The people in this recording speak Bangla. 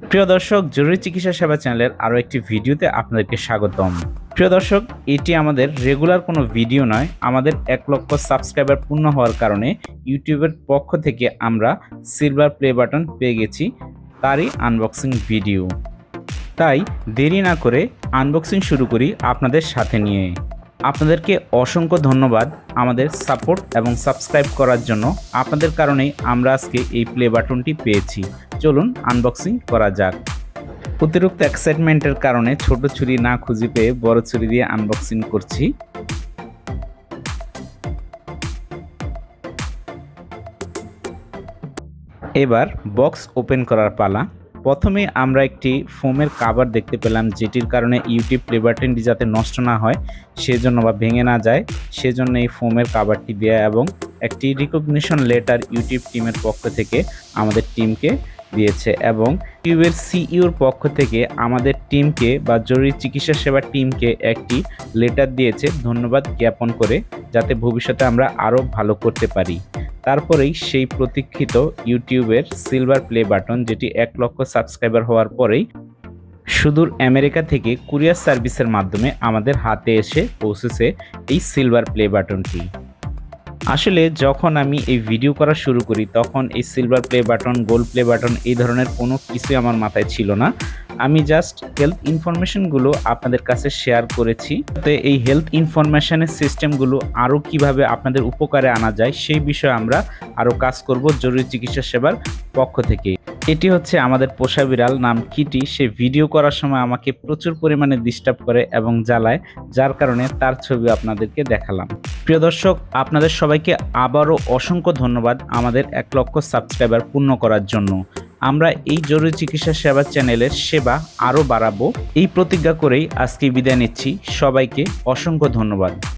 প্রিয় দর্শক, জরুরি চিকিৎসা সেবা চ্যানেলের আরও একটি ভিডিওতে আপনাদেরকে স্বাগতম। প্রিয় দর্শক, এটি আমাদের রেগুলার কোনো ভিডিও নয়। আমাদের 1 লক্ষ সাবস্ক্রাইবার পূর্ণ হওয়ার কারণে ইউটিউবের পক্ষ থেকে আমরা সিলভার প্লে বাটন পেয়ে গেছি, তারই আনবক্সিং ভিডিও। তাই দেরি না করে আনবক্সিং শুরু করি আপনাদের সাথে নিয়ে। আপনাদেরকে অসংখ্য ধন্যবাদ আমাদের সাপোর্ট এবং সাবস্ক্রাইব করার জন্য। আপনাদের কারণেই আমরা আজকে এই প্লে বাটনটি পেয়েছি। চলুন আনবক্সিং করা যাক। অতিরিক্ত এক্সাইটমেন্টের কারণে ছোট ছুরি না খুঁজে পেয়ে বড় ছুরি দিয়ে আনবক্সিং করছি। এবার বক্স ওপেন করার পালা। প্রথমে আমরা একটি ফোমের কাভার দেখতে পেলাম, যেটির কারণে ইউটিউব প্লে বাটনটি যাতে নষ্ট না হয় সেজন্য বা ভেঙে না যায় সেজন্য এই ফোমের কাভারটি দেয়া, এবং একটি রিকগনিশন লেটার ইউটিউব টিমের পক্ষ থেকে আমাদের টিমকে দিয়েছে, এবং ইউটিউবের সিইওর পক্ষ থেকে আমাদের টিমকে বা জরুরি চিকিৎসা সেবা টিমকে একটি লেটার দিয়েছে ধন্যবাদ জ্ঞাপন করে, যাতে ভবিষ্যতে আমরা আরও ভালো করতে পারি। তারপরেই সেই প্রতীক্ষিত ইউটিউবের সিলভার প্লে বাটন, যেটি 1 লক্ষ সাবস্ক্রাইবার হওয়ার পরেই সুদূর আমেরিকা থেকে কুরিয়ার সার্ভিসের মাধ্যমে আমাদের হাতে এসে পৌঁছেছে এই সিলভার প্লে বাটনটি। আসলে যখন আমি এই ভিডিও করা শুরু করি তখন এই silver play button, gold play button এই ধরনের কোনো কিছুই আমার মাথায় ছিল না। আমি জাস্ট হেলথ ইনফরমেশনগুলো আপনাদের কাছে শেয়ার করেছি, তো এই হেলথ ইনফরমেশনের সিস্টেমগুলো আরও কিভাবে আপনাদের উপকারে আনা যায় সেই বিষয়ে আমরা আরও কাজ করব জরুরি চিকিৎসা সেবার পক্ষ থেকে। এটি হচ্ছে আমাদের পোষা বিড়াল, নাম কিটি। সে ভিডিও করার সময় আমাকে প্রচুর পরিমাণে ডিস্টার্ব করে এবং জ্বালায়, যার কারণে তার ছবি আপনাদেরকে দেখালাম। প্রিয় দর্শক, আপনাদের সবাইকে আবারও অসংখ্য ধন্যবাদ আমাদের 1 লক্ষ সাবস্ক্রাইবার পূর্ণ করার জন্য। আমরা এই জরুরি চিকিৎসা সেবা চ্যানেলের সেবা আরও বাড়াবো, এই প্রতিজ্ঞা করেই আজকে বিদায় নিচ্ছি। সবাইকে অসংখ্য ধন্যবাদ।